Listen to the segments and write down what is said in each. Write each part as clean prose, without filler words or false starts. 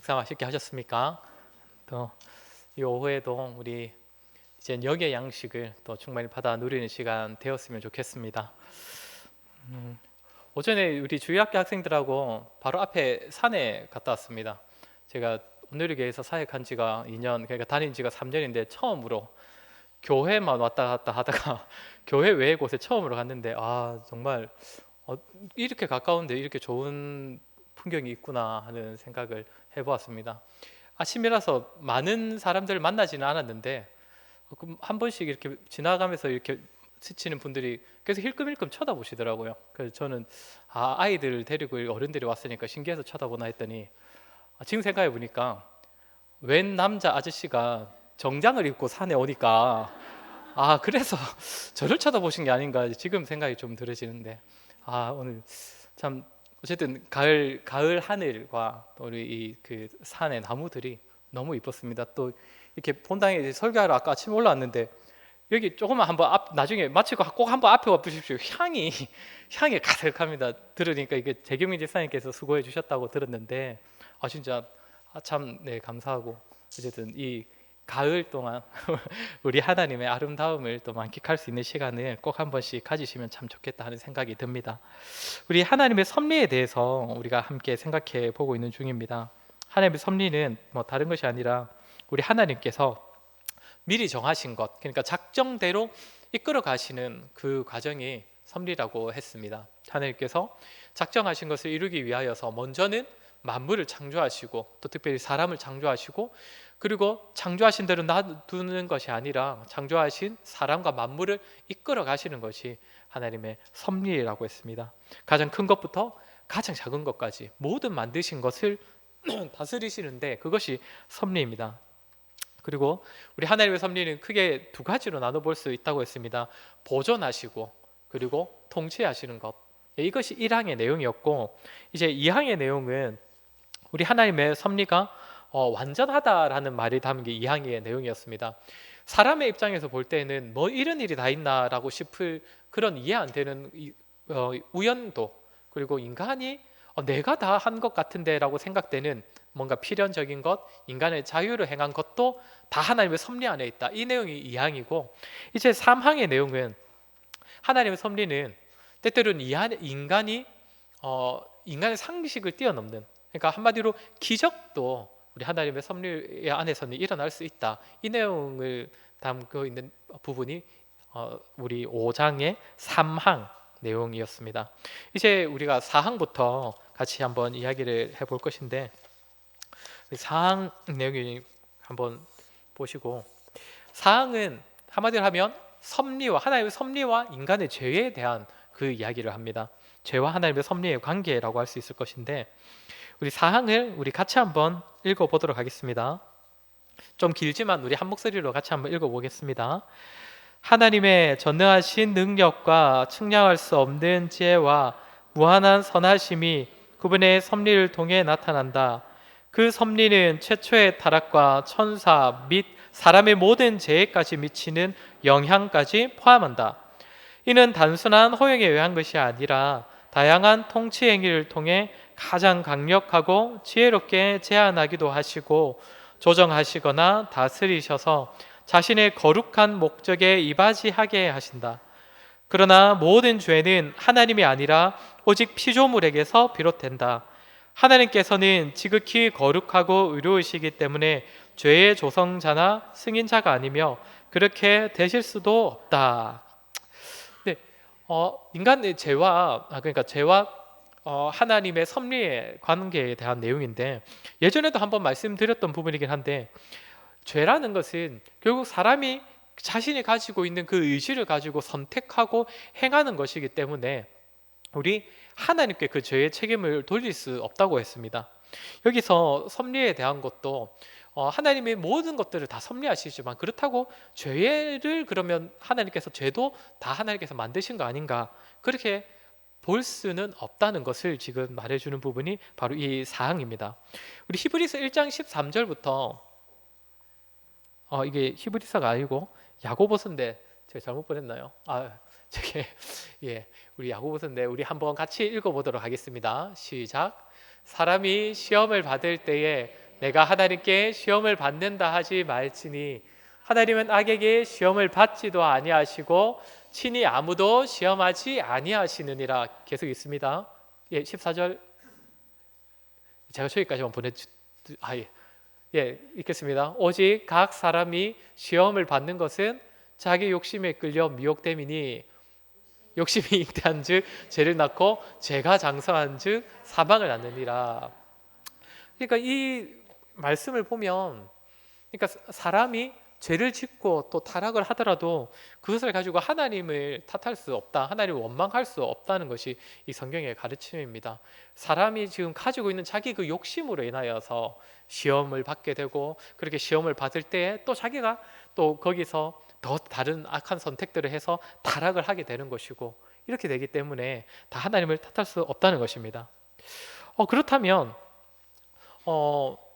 식사 맛있게 하셨습니까? 또 이 오후에도 우리 이제 역의 양식을 또 충분히 받아 누리는 시간 되었으면 좋겠습니다. 오전에 우리 주일학교 학생들하고 바로 앞에 산에 갔다 왔습니다. 제가 온누리교회에서 사역한 지가 2년, 그러니까 다닌 지가 3년인데 처음으로 교회만 왔다 갔다 하다가 교회 외의 곳에 처음으로 갔는데 정말 이렇게 가까운데 이렇게 좋은 풍경이 있구나 하는 생각을 해보았습니다. 아침이라서 많은 사람들을 만나지는 않았는데 한 번씩 이렇게 지나가면서 이렇게 스치는 분들이 계속 힐끔힐끔 쳐다보시더라고요. 그래서 저는 아이들을 데리고 어른들이 왔으니까 신기해서 쳐다보나 했더니 지금 생각해 보니까 웬 남자 아저씨가 정장을 입고 산에 오니까 그래서 저를 쳐다보신 게 아닌가 지금 생각이 좀 들어지는데 오늘 참 어쨌든 가을 하늘과 또 우리 이 그 산의 나무들이 너무 이뻤습니다. 또 이렇게 본당에 설교하러 아까 아침에 올라왔는데 여기 조금만 한번 나중에 마치고 꼭 한번 앞에 와 보십시오. 향이 가득합니다. 들으니까 이게 재경민 집사님께서 수고해 주셨다고 들었는데 진짜 참 네, 감사하고 어쨌든 이 가을 동안 우리 하나님의 아름다움을 또 만끽할 수 있는 시간을 꼭 한 번씩 가지시면 참 좋겠다 하는 생각이 듭니다. 우리 하나님의 섭리에 대해서 우리가 함께 생각해 보고 있는 중입니다. 하나님의 섭리는 뭐 다른 것이 아니라 우리 하나님께서 미리 정하신 것, 그러니까 작정대로 이끌어 가시는 그 과정이 섭리라고 했습니다. 하나님께서 작정하신 것을 이루기 위하여서 먼저는 만물을 창조하시고 또 특별히 사람을 창조하시고 그리고 창조하신 대로 놔두는 것이 아니라 창조하신 사람과 만물을 이끌어 가시는 것이 하나님의 섭리라고 했습니다. 가장 큰 것부터 가장 작은 것까지 모든 만드신 것을 다스리시는데 그것이 섭리입니다. 그리고 우리 하나님의 섭리는 크게 두 가지로 나눠볼 수 있다고 했습니다. 보존하시고 그리고 통치하시는 것. 이것이 1항의 내용이었고 이제 2항의 내용은 우리 하나님의 섭리가 완전하다라는 말이 담긴 게 2항의 내용이었습니다. 사람의 입장에서 볼 때는 뭐 이런 일이 다 있나라고 싶을 그런 이해 안 되는 우연도 그리고 인간이 내가 다 한 것 같은데 라고 생각되는 뭔가 필연적인 것, 인간의 자유를 행한 것도 다 하나님의 섭리 안에 있다. 이 내용이 2항이고 이제 3항의 내용은 하나님의 섭리는 때때로는 인간의 상식을 뛰어넘는, 그러니까 한마디로 기적도 우리 하나님의 섭리 안에서는 일어날 수 있다. 이 내용을 담고 있는 부분이 우리 5장의 3항 내용이었습니다. 이제 우리가 4항부터 같이 한번 이야기를 해볼 것인데 4항 내용이 한번 보시고 4항은 한마디로 하면 하나님의 섭리와 인간의 죄에 대한 그 이야기를 합니다. 죄와 하나님의 섭리의 관계라고 할 수 있을 것인데 우리 4항을 우리 같이 한번 읽어보도록 하겠습니다. 좀 길지만 우리 한 목소리로 같이 한번 읽어보겠습니다. 하나님의 전능하신 능력과 측량할 수 없는 지혜와 무한한 선하심이 그분의 섭리를 통해 나타난다. 그 섭리는 최초의 타락과 천사 및 사람의 모든 죄까지 미치는 영향까지 포함한다. 이는 단순한 허용에 의한 것이 아니라 다양한 통치 행위를 통해 가장 강력하고 지혜롭게 제한하기도 하시고 조정하시거나 다스리셔서 자신의 거룩한 목적에 이바지하게 하신다. 그러나 모든 죄는 하나님이 아니라 오직 피조물에게서 비롯된다. 하나님께서는 지극히 거룩하고 의로우시기 때문에 죄의 조성자나 승인자가 아니며 그렇게 되실 수도 없다. 네, 인간의 죄와 하나님의 섭리의 관계에 대한 내용인데 예전에도 한번 말씀드렸던 부분이긴 한데 죄라는 것은 결국 사람이 자신이 가지고 있는 그 의지를 가지고 선택하고 행하는 것이기 때문에 우리 하나님께 그 죄의 책임을 돌릴 수 없다고 했습니다. 여기서 섭리에 대한 것도 하나님의 모든 것들을 다 섭리하시지만 그렇다고 죄를 그러면 하나님께서 죄도 다 하나님께서 만드신 거 아닌가 그렇게 볼 수는 없다는 것을 지금 말해주는 부분이 바로 이 사항입니다. 우리 히브리서 1장 13절부터 이게 히브리서가 아니고 야고보서인데 제가 잘못 보냈나요? 우리 야고보서인데 우리 한번 같이 읽어보도록 하겠습니다. 시작. 사람이 시험을 받을 때에 내가 하나님께 시험을 받는다 하지 말지니 하나님은 악에게 시험을 받지도 아니하시고 친히 아무도 시험하지 아니하시느니라. 계속 있습니다. 예, 14절 제가 저기까지만 읽겠습니다. 오직 각 사람이 시험을 받는 것은 자기 욕심에 끌려 미혹됨이니 욕심이 잉태한즉 죄를 낳고 죄가 장성한즉 사망을 낳느니라. 그러니까 이 말씀을 보면, 그러니까 사람이 죄를 짓고 또 타락을 하더라도 그것을 가지고 하나님을 탓할 수 없다, 하나님을 원망할 수 없다는 것이 이 성경의 가르침입니다. 사람이 지금 가지고 있는 자기 그 욕심으로 인하여서 시험을 받게 되고, 그렇게 시험을 받을 때 또 자기가 또 거기서 더 다른 악한 선택들을 해서 타락을 하게 되는 것이고, 이렇게 되기 때문에 다 하나님을 탓할 수 없다는 것입니다. 그렇다면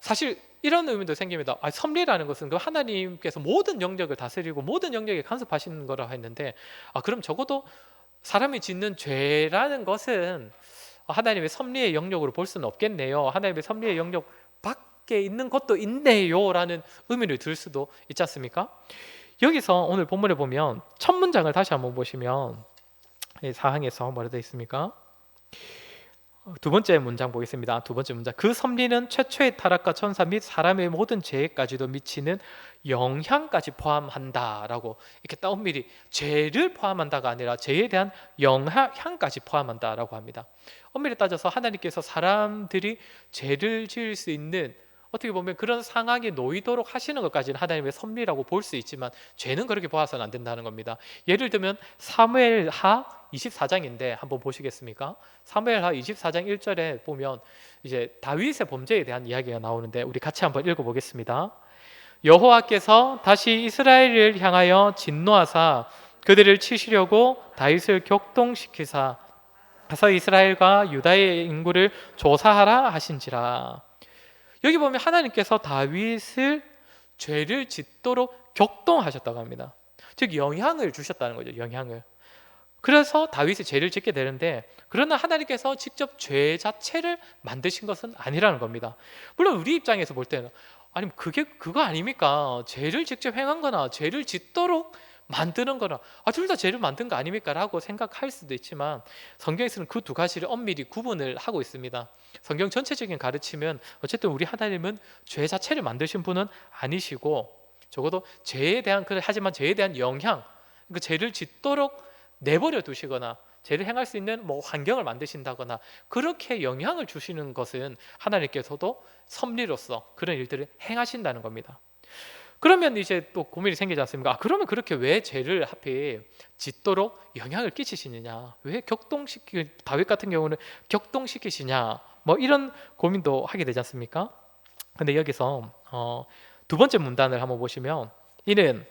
사실 이런 의미도 생깁니다. 섭리라는 것은 그 하나님께서 모든 영역을 다스리고 모든 영역에 간섭하시는 거라 했는데, 그럼 적어도 사람이 짓는 죄라는 것은 하나님의 섭리의 영역으로 볼 수는 없겠네요. 하나님의 섭리의 영역 밖에 있는 것도 있네요 라는 의미를 들 수도 있지 않습니까? 여기서 오늘 본문에 보면 첫 문장을 다시 한번 보시면 사항에서 뭐라 되어 있습니까? 두 번째 문장 보겠습니다. 두 번째 문장. 그 섭리는 최초의 타락과 천사 및 사람의 모든 죄까지도 미치는 영향까지 포함한다라고, 이렇게 딱 엄밀히 죄를 포함한다가 아니라 죄에 대한 영향까지 포함한다라고 합니다. 엄밀히 따져서 하나님께서 사람들이 죄를 지을 수 있는, 어떻게 보면 그런 상황에 놓이도록 하시는 것까지는 하나님의 섭리라고 볼 수 있지만 죄는 그렇게 보아서는 안 된다는 겁니다. 예를 들면 사무엘하 24장인데 한번 보시겠습니까? 사무엘하 24장 1절에 보면 이제 다윗의 범죄에 대한 이야기가 나오는데 우리 같이 한번 읽어보겠습니다. 여호와께서 다시 이스라엘을 향하여 진노하사 그들을 치시려고 다윗을 격동시키사 가서 이스라엘과 유다의 인구를 조사하라 하신지라. 여기 보면 하나님께서 다윗을 죄를 짓도록 격동하셨다고 합니다. 즉 영향을 주셨다는 거죠. 영향을. 그래서 다윗이 죄를 짓게 되는데, 그러나 하나님께서 직접 죄 자체를 만드신 것은 아니라는 겁니다. 물론 우리 입장에서 볼 때는 아니 그거 아닙니까? 죄를 직접 행한 거나 죄를 짓도록 만드는 거나 둘 다 죄를 만든 거 아닙니까? 라고 생각할 수도 있지만 성경에서는 그 두 가지를 엄밀히 구분을 하고 있습니다. 성경 전체적인 가르침은 어쨌든 우리 하나님은 죄 자체를 만드신 분은 아니시고, 적어도 죄에 대한 하지만 죄에 대한 영향, 그 죄를 짓도록 내버려 두시거나 죄를 행할 수 있는 환경을 만드신다거나 그렇게 영향을 주시는 것은 하나님께서도 섭리로서 그런 일들을 행하신다는 겁니다. 그러면 이제 또 고민이 생기지 않습니까? 그러면 그렇게 왜 죄를 하필 짓도록 영향을 끼치시느냐? 왜 다윗 같은 경우는 격동시키시냐? 이런 고민도 하게 되지 않습니까? 근데 여기서 두 번째 문단을 한번 보시면, 이는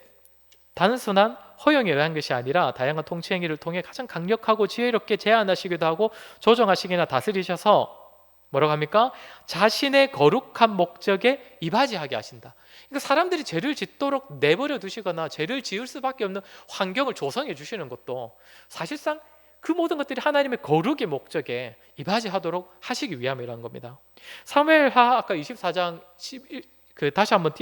단순한 허용에 의한 것이 아니라 다양한 통치 행위를 통해 가장 강력하고 지혜롭게 제한하시기도 하고 조정하시기나 다스리셔서 뭐라고 합니까? 자신의 거룩한 목적에 이바지하게 하신다. 그러니까 사람들이 죄를 짓도록 내버려 두시거나 죄를 지을 수밖에 없는 환경을 조성해 주시는 것도 사실상 그 모든 것들이 하나님의 거룩의 목적에 이바지하도록 하시기 위함이라는 겁니다. 사무엘하 아까 24장 11, 다시 한번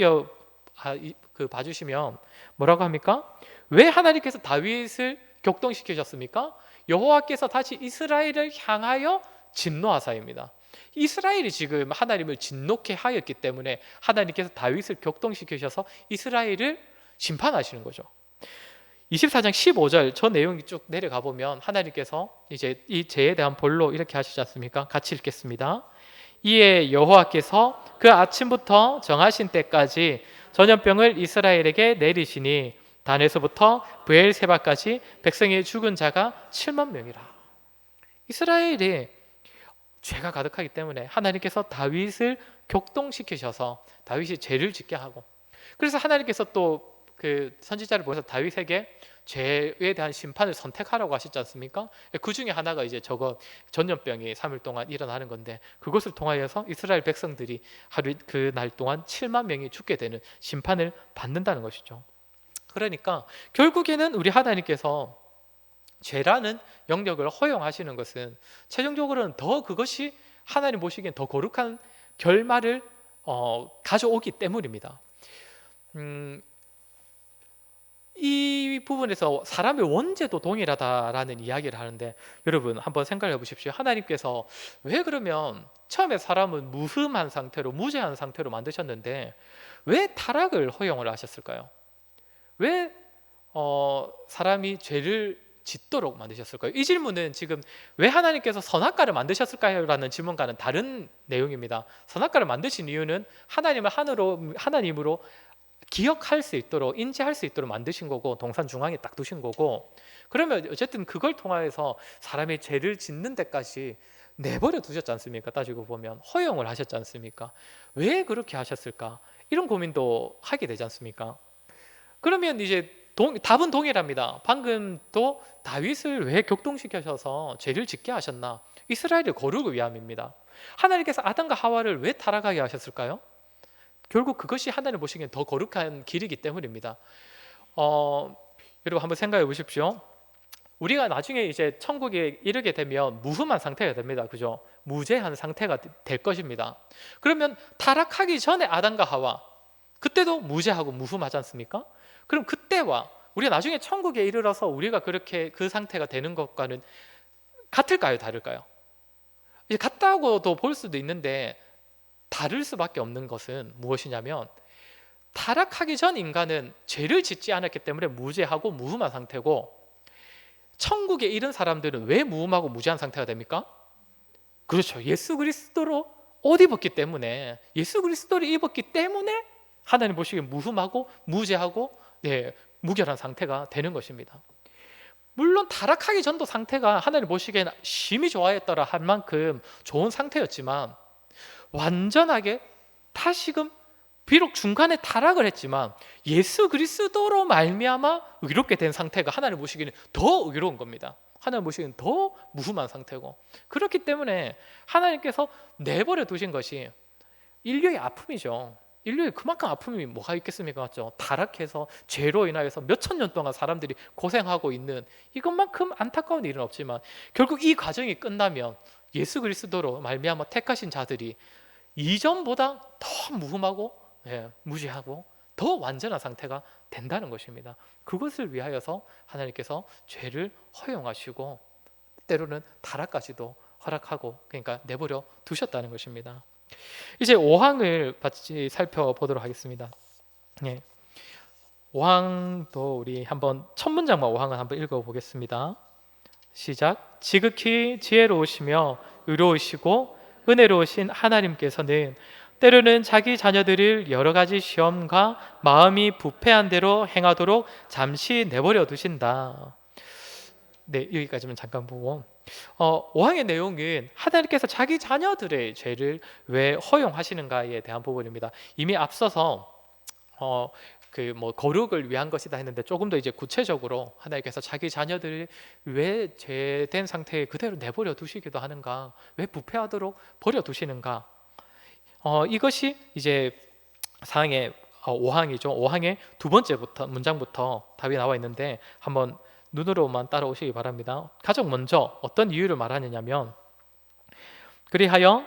봐주시면 뭐라고 합니까? 왜 하나님께서 다윗을 격동시키셨습니까? 여호와께서 다시 이스라엘을 향하여 진노하사입니다. 이스라엘이 지금 하나님을 진노케 하였기 때문에 하나님께서 다윗을 격동시키셔서 이스라엘을 심판하시는 거죠. 24장 15절 저 내용이 쭉 내려가 보면 하나님께서 이제 이 죄에 대한 벌로 이렇게 하시지 않습니까? 같이 읽겠습니다. 이에 여호와께서 그 아침부터 정하신 때까지 전염병을 이스라엘에게 내리시니 단에서부터 브엘세바까지 백성의 죽은 자가 7만 명이라. 이스라엘이 죄가 가득하기 때문에 하나님께서 다윗을 격동시키셔서 다윗이 죄를 짓게 하고, 그래서 하나님께서 또 그 선지자를 보내서 다윗에게 죄에 대한 심판을 선택하라고 하시지 않습니까? 그 중에 하나가 이제 저거 전염병이 3일 동안 일어나는 건데, 그것을 통하여서 이스라엘 백성들이 하루 그날 동안 7만 명이 죽게 되는 심판을 받는다는 것이죠. 그러니까 결국에는 우리 하나님께서 죄라는 영역을 허용하시는 것은 최종적으로는 더 그것이 하나님 보시기엔 더 거룩한 결말을 가져오기 때문입니다. 이 부분에서 사람의 원죄도 동일하다라는 이야기를 하는데, 여러분 한번 생각해 보십시오. 하나님께서 왜 그러면 처음에 사람은 무흠한 상태로, 무죄한 상태로 만드셨는데 왜 타락을 허용을 하셨을까요? 왜 사람이 죄를 짓도록 만드셨을까요? 이 질문은 지금 왜 하나님께서 선악과를 만드셨을까요? 라는 질문과는 다른 내용입니다. 선악과를 만드신 이유는 하나님을 하나님으로 기억할 수 있도록, 인지할 수 있도록 만드신 거고, 동산 중앙에 딱 두신 거고, 그러면 어쨌든 그걸 통해서 사람이 죄를 짓는 데까지 내버려 두셨지 않습니까? 따지고 보면 허용을 하셨지 않습니까? 왜 그렇게 하셨을까? 이런 고민도 하게 되지 않습니까? 그러면 이제 답은 동일합니다. 방금도 다윗을 왜 격동시켜셔서 죄를 짓게 하셨나? 이스라엘의 거룩을 위함입니다. 하나님께서 아담과 하와를 왜 타락하게 하셨을까요? 결국 그것이 하나님 보시기엔 더 거룩한 길이기 때문입니다. 여러분 한번 생각해 보십시오. 우리가 나중에 이제 천국에 이르게 되면 무흠한 상태가 됩니다. 그죠? 무죄한 상태가 될 것입니다. 그러면 타락하기 전에 아담과 하와, 그때도 무죄하고 무흠하지 않습니까? 그럼 그때와 우리가 나중에 천국에 이르러서 우리가 그렇게 그 상태가 되는 것과는 같을까요? 다를까요? 이제 같다고도 볼 수도 있는데 다를 수밖에 없는 것은 무엇이냐면, 타락하기 전 인간은 죄를 짓지 않았기 때문에 무죄하고 무흠한 상태고, 천국에 이른 사람들은 왜 무흠하고 무죄한 상태가 됩니까? 그렇죠. 예수 그리스도로 옷 입었기 때문에, 예수 그리스도를 입었기 때문에 하나님 보시기에 무흠하고 무죄하고 무결한 상태가 되는 것입니다. 물론 타락하기 전도 상태가 하나님 보시기에는 심히 좋아했더라 할 만큼 좋은 상태였지만, 완전하게 다시금 비록 중간에 타락을 했지만 예수 그리스도로 말미암아 의롭게 된 상태가 하나님 보시기에는 더 의로운 겁니다. 하나님 보시기에는 더 무흠한 상태고, 그렇기 때문에 하나님께서 내버려 두신 것이 인류의 아픔이죠. 인류에 그만큼 아픔이 뭐가 있겠습니까? 맞죠? 타락해서 죄로 인하여서 몇천 년 동안 사람들이 고생하고 있는 이것만큼 안타까운 일은 없지만, 결국 이 과정이 끝나면 예수 그리스도로 말미암아 택하신 자들이 이전보다 더 무흠하고 무죄하고 더 완전한 상태가 된다는 것입니다. 그것을 위하여서 하나님께서 죄를 허용하시고 때로는 타락까지도 허락하고, 그러니까 내버려 두셨다는 것입니다. 이제 5항을 같이 살펴보도록 하겠습니다. 5항도 우리 한번 첫 문장만 5항을 한번 읽어보겠습니다. 시작. 지극히 지혜로우시며 의로우시고 은혜로우신 하나님께서는 때로는 자기 자녀들을 여러 가지 시험과 마음이 부패한 대로 행하도록 잠시 내버려 두신다. 여기까지만 잠깐 보고, 5항의 내용은 하나님께서 자기 자녀들의 죄를 왜 허용하시는가에 대한 부분입니다. 이미 앞서서 거룩을 위한 것이다 했는데, 조금 더 이제 구체적으로 하나님께서 자기 자녀들을 왜 죄된 상태에 그대로 내버려 두시기도 하는가, 왜 부패하도록 버려 두시는가, 이것이 이제 사항의 5항이죠. 5항의 두 번째 문장부터 답이 나와 있는데, 한번 눈으로만 따라오시기 바랍니다. 가장 먼저 어떤 이유를 말하느냐면, 그리하여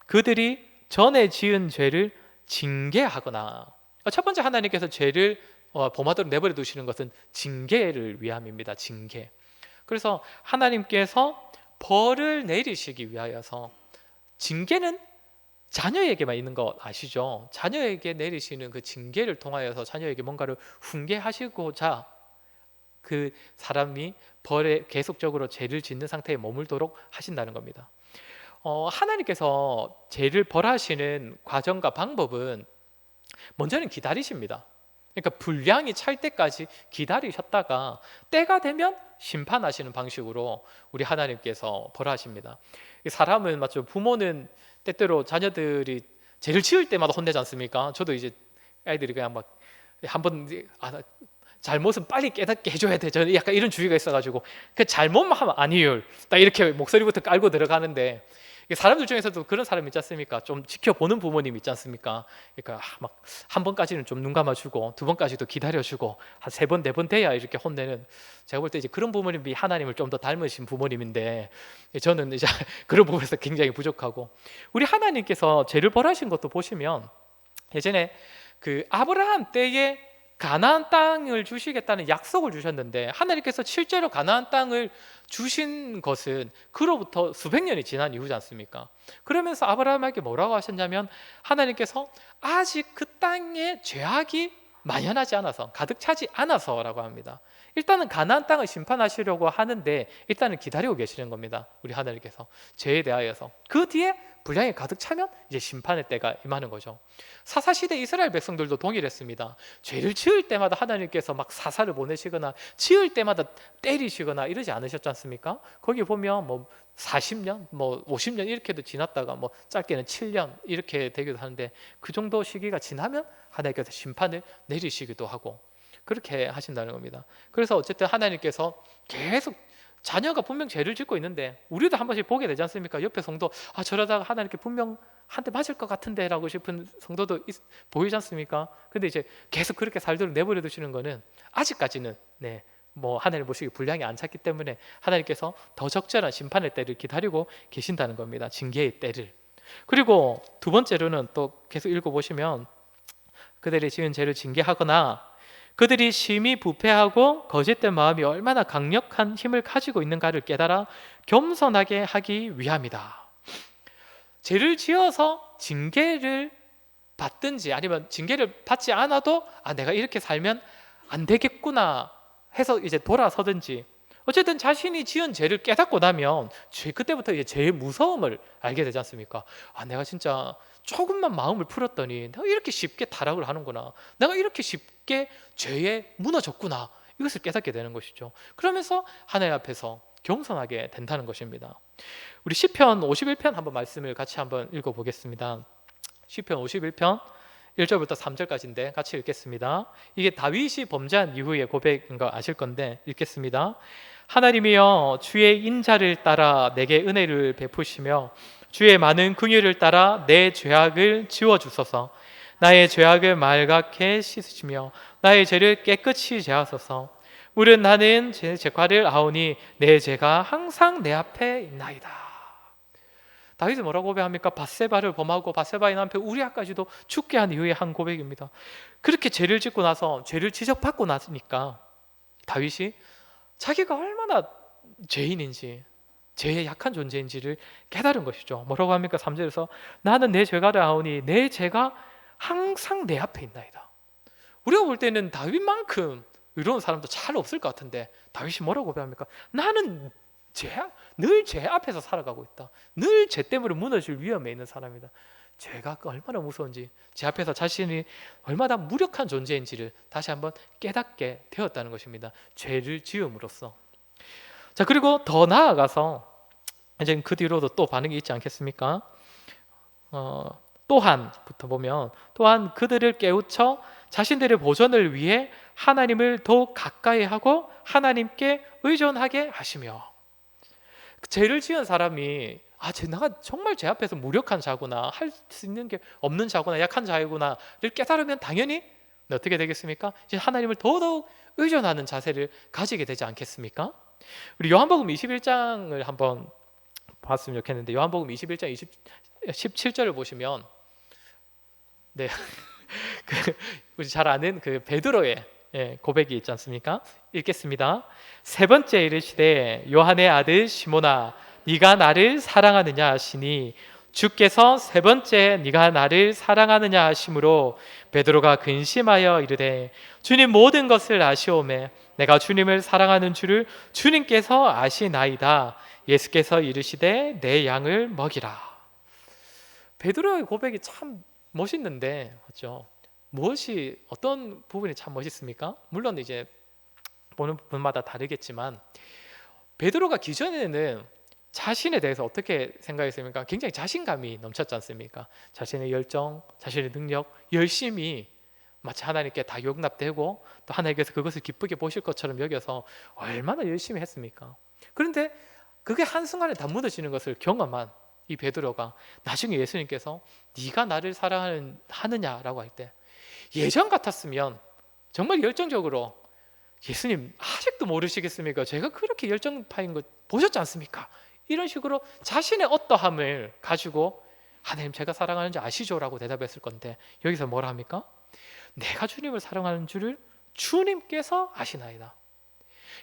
그들이 전에 지은 죄를 징계하거나, 첫 번째 하나님께서 죄를 범하도록 내버려 두시는 것은 징계를 위함입니다. 징계. 그래서 하나님께서 벌을 내리시기 위하여서, 징계는 자녀에게만 있는 거 아시죠? 자녀에게 내리시는 그 징계를 통하여서 자녀에게 뭔가를 훈계하시고자 그 사람이 벌에 계속적으로 죄를 짓는 상태에 머물도록 하신다는 겁니다. 하나님께서 죄를 벌하시는 과정과 방법은 먼저는 기다리십니다. 그러니까 분량이 찰 때까지 기다리셨다가 때가 되면 심판하시는 방식으로 우리 하나님께서 벌하십니다. 사람은 맞죠? 부모는 때때로 자녀들이 죄를 지을 때마다 혼내지 않습니까? 저도 이제 아이들이 그냥 막 한번 잘못은 빨리 깨닫게 해줘야 돼. 저는 약간 이런 주의가 있어가지고 그 잘못만 하면 아니에요, 딱 이렇게 목소리부터 깔고 들어가는데, 사람들 중에서도 그런 사람 있지 않습니까? 좀 지켜보는 부모님 있지 않습니까? 그러니까 막 한 번까지는 좀 눈 감아주고 두 번까지도 기다려주고 한 세 번, 네 번 돼야 이렇게 혼내는, 제가 볼 때 이제 그런 부모님이 하나님을 좀 더 닮으신 부모님인데, 저는 이제 그런 부분에서 굉장히 부족하고, 우리 하나님께서 죄를 벌하신 것도 보시면 예전에 그 아브라함 때에 가나안 땅을 주시겠다는 약속을 주셨는데 하나님께서 실제로 가나안 땅을 주신 것은 그로부터 수백 년이 지난 이후지 않습니까? 그러면서 아브라함에게 뭐라고 하셨냐면 하나님께서 아직 그 땅에 죄악이 만연하지 않아서 가득 차지 않아서라고 합니다. 일단은 가나안 땅을 심판하시려고 하는데 일단은 기다리고 계시는 겁니다. 우리 하나님께서 죄에 대하여서 그 뒤에 분량이 가득 차면 이제 심판의 때가 임하는 거죠. 사사시대 이스라엘 백성들도 동일했습니다. 죄를 지을 때마다 하나님께서 막 사사를 보내시거나 지을 때마다 때리시거나 이러지 않으셨지 않습니까? 거기 보면 뭐 40년, 뭐 50년 이렇게도 지났다가 뭐 짧게는 7년 이렇게 되기도 하는데 그 정도 시기가 지나면 하나님께서 심판을 내리시기도 하고 그렇게 하신다는 겁니다. 그래서 어쨌든 하나님께서 계속 자녀가 분명 죄를 짓고 있는데 우리도 한 번씩 보게 되지 않습니까? 옆에 성도 저러다가 하나님께 분명 한 대 맞을 것 같은데 라고 싶은 성도도 보이지 않습니까? 근데 이제 계속 그렇게 살도록 내버려 두시는 거는 아직까지는 뭐 하나님 모시기 분량이 안 찼기 때문에 하나님께서 더 적절한 심판의 때를 기다리고 계신다는 겁니다. 징계의 때를. 그리고 두 번째로는 또 계속 읽어보시면 그들이 지은 죄를 징계하거나 그들이 심히 부패하고 거짓된 마음이 얼마나 강력한 힘을 가지고 있는가를 깨달아 겸손하게 하기 위함이다. 죄를 지어서 징계를 받든지 아니면 징계를 받지 않아도 내가 이렇게 살면 안 되겠구나 해서 이제 돌아서든지 어쨌든 자신이 지은 죄를 깨닫고 나면 그때부터 이제 죄의 무서움을 알게 되지 않습니까? 내가 진짜 조금만 마음을 풀었더니 내가 이렇게 쉽게 타락을 하는구나, 내가 이렇게 쉽게 죄에 무너졌구나, 이것을 깨닫게 되는 것이죠. 그러면서 하나님 앞에서 겸손하게 된다는 것입니다. 우리 시편 51편 한번 말씀을 같이 한번 읽어보겠습니다. 시편 51편 1절부터 3절까지인데 같이 읽겠습니다. 이게 다윗이 범죄한 이후의 고백인 거 아실 건데 읽겠습니다. 하나님이여, 주의 인자를 따라 내게 은혜를 베푸시며 주의 많은 긍휼을 따라 내 죄악을 지워주소서. 나의 죄악을 맑게 씻으시며 나의 죄를 깨끗이 제하소서. 물은 나는 제 죄과를 아오니 내 죄가 항상 내 앞에 있나이다. 다윗은 뭐라고 고백합니까? 밧세바를 범하고 밧세바의 남편 우리아까지도 죽게 한 이후에 한 고백입니다. 그렇게 죄를 짓고 나서 죄를 지적받고 나니까 다윗이 자기가 얼마나 죄인인지, 죄의 약한 존재인지를 깨달은 것이죠. 뭐라고 합니까? 3절에서 나는 내 죄가를 아오니 내 죄가 항상 내 앞에 있나이다. 우리가 볼 때는 다윗만큼 의로운 사람도 잘 없을 것 같은데 다윗이 뭐라고 고백합니까? 나는 늘 죄 앞에서 살아가고 있다. 늘 죄 때문에 무너질 위험에 있는 사람이다. 죄가 얼마나 무서운지, 죄 앞에서 자신이 얼마나 무력한 존재인지를 다시 한번 깨닫게 되었다는 것입니다. 죄를 지음으로써. 자, 그리고 더 나아가서 이제 그 뒤로도 또 반응이 있지 않겠습니까? 또한부터 보면 또한 그들을 깨우쳐 자신들의 보존을 위해 하나님을 더욱 가까이 하고 하나님께 의존하게 하시며, 죄를 지은 사람이 내가 정말 제 앞에서 무력한 자구나, 할 수 있는 게 없는 자구나, 약한 자이구나를 깨달으면 당연히 어떻게 되겠습니까? 이제 하나님을 더더욱 의존하는 자세를 가지게 되지 않겠습니까? 우리 요한복음 21장을 한번 봤으면 좋겠는데 요한복음 21장 17절을 보시면 우리 잘 아는 그 베드로의 고백이 있지 않습니까? 읽겠습니다. 세 번째 이르시되 요한의 아들 시몬아, 네가 나를 사랑하느냐 하시니 주께서 세 번째 네가 나를 사랑하느냐 하심으로 베드로가 근심하여 이르되 주님 모든 것을 아시오매 내가 주님을 사랑하는 줄을 주님께서 아시나이다. 예수께서 이르시되 내 양을 먹이라. 베드로의 고백이 참 멋있는데 맞죠? 어떤 부분이 참 멋있습니까? 물론 이제 보는 분마다 다르겠지만 베드로가 기존에는 자신에 대해서 어떻게 생각했습니까? 굉장히 자신감이 넘쳤지 않습니까? 자신의 열정, 자신의 능력, 열심히 마치 하나님께 다 용납되고 또 하나님께서 그것을 기쁘게 보실 것처럼 여겨서 얼마나 열심히 했습니까? 그런데 그게 한순간에 다 무너지는 것을 경험한 이 베드로가 나중에 예수님께서 네가 나를 사랑하느냐라고 할 때 예전 같았으면 정말 열정적으로 예수님 아직도 모르시겠습니까? 제가 그렇게 열정파인 거 보셨지 않습니까? 이런 식으로 자신의 어떠함을 가지고 하나님 제가 사랑하는지 아시죠? 라고 대답했을 건데 여기서 뭐라 합니까? 내가 주님을 사랑하는 줄을 주님께서 아시나이다.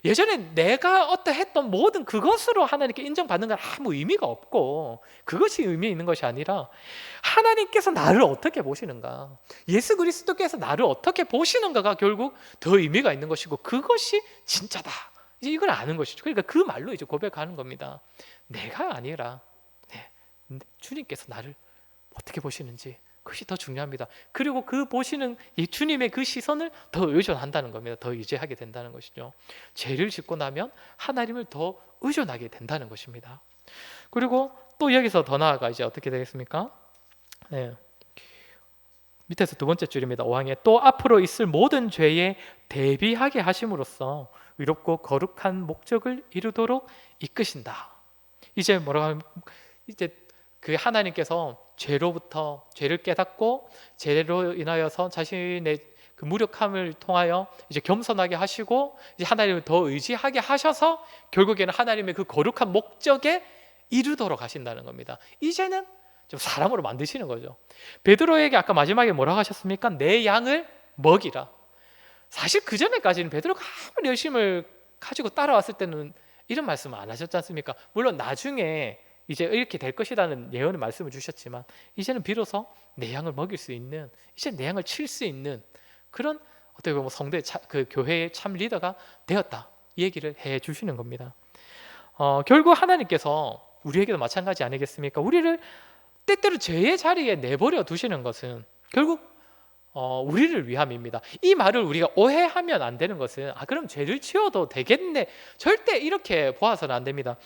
예전에 내가 어떠했던 모든 그것으로 하나님께 인정받는 건 아무 의미가 없고 그것이 의미 있는 것이 아니라 하나님께서 나를 어떻게 보시는가, 예수 그리스도께서 나를 어떻게 보시는가가 결국 더 의미가 있는 것이고 그것이 진짜다, 이제 이걸 아는 것이죠. 그러니까 그 말로 이제 고백하는 겁니다. 내가 아니라 주님께서 나를 어떻게 보시는지 그것이 더 중요합니다. 그리고 그 보시는 이 주님의 그 시선을 더 의존한다는 겁니다. 더 의지하게 된다는 것이죠. 죄를 짓고 나면 하나님을 더 의존하게 된다는 것입니다. 그리고 또 여기서 더 나아가 이제 어떻게 되겠습니까? 네. 밑에서 두 번째 줄입니다. 5항에 또 앞으로 있을 모든 죄에 대비하게 하심으로써 의롭고 거룩한 목적을 이루도록 이끄신다. 이제 뭐라고 하면 이제 그 하나님께서 죄로부터 죄를 깨닫고 죄로 인하여서 자신의 그 무력함을 통하여 이제 겸손하게 하시고 이제 하나님을 더 의지하게 하셔서 결국에는 하나님의 그 거룩한 목적에 이르도록 하신다는 겁니다. 이제는 좀 사람으로 만드시는 거죠. 베드로에게 아까 마지막에 뭐라고 하셨습니까? 내 양을 먹이라. 사실 그 전에까지는 베드로가 아무리 열심을 가지고 따라왔을 때는 이런 말씀을 안 하셨지 않습니까? 물론 나중에 이제 이렇게 될 것이라는 예언의 말씀을 주셨지만 이제는 비로소 내 양을 먹일 수 있는, 이제 내 양을 칠 수 있는 그런 어떻게 보면 성도의 그 교회의 참 리더가 되었다, 이 얘기를 해 주시는 겁니다. 결국 하나님께서 우리에게도 마찬가지 아니겠습니까? 우리를 때때로 죄의 자리에 내버려 두시는 것은 결국 우리를 위함입니다. 이 말을 우리가 오해하면 안 되는 것은 그럼 죄를 지어도 되겠네, 절대 이렇게 보아서는 안 됩니다.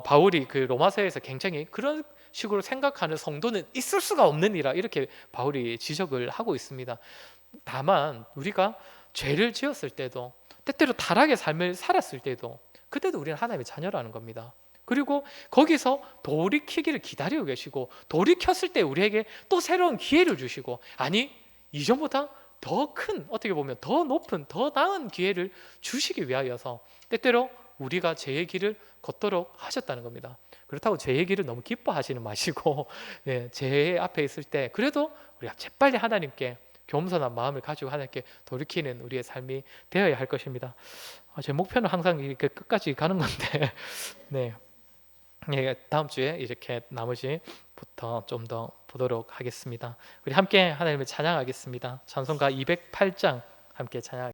바울이 그 로마서에서 굉장히 그런 식으로 생각하는 성도는 있을 수가 없느니라 이렇게 바울이 지적을 하고 있습니다. 다만 우리가 죄를 지었을 때도 때때로 타락의 삶을 살았을 때도 그때도 우리는 하나님의 자녀라는 겁니다. 그리고 거기서 돌이키기를 기다리고 계시고 돌이켰을 때 우리에게 또 새로운 기회를 주시고 아니 이전보다 더 큰, 어떻게 보면 더 높은, 더 나은 기회를 주시기 위하여서 때때로 우리가 죄의 길을 걷도록 하셨다는 겁니다. 그렇다고 죄의 길을 너무 기뻐하시는 마시고 죄 앞에 있을 때 그래도 우리가 재빨리 하나님께 겸손한 마음을 가지고 하나님께 돌이키는 우리의 삶이 되어야 할 것입니다. 제 목표는 항상 이렇게 끝까지 가는 건데 네. 다음 주에 이렇게 나머지부터 좀 더 보도록 하겠습니다. 우리 함께 하나님을 찬양하겠습니다. 찬송가 208장 함께 찬양.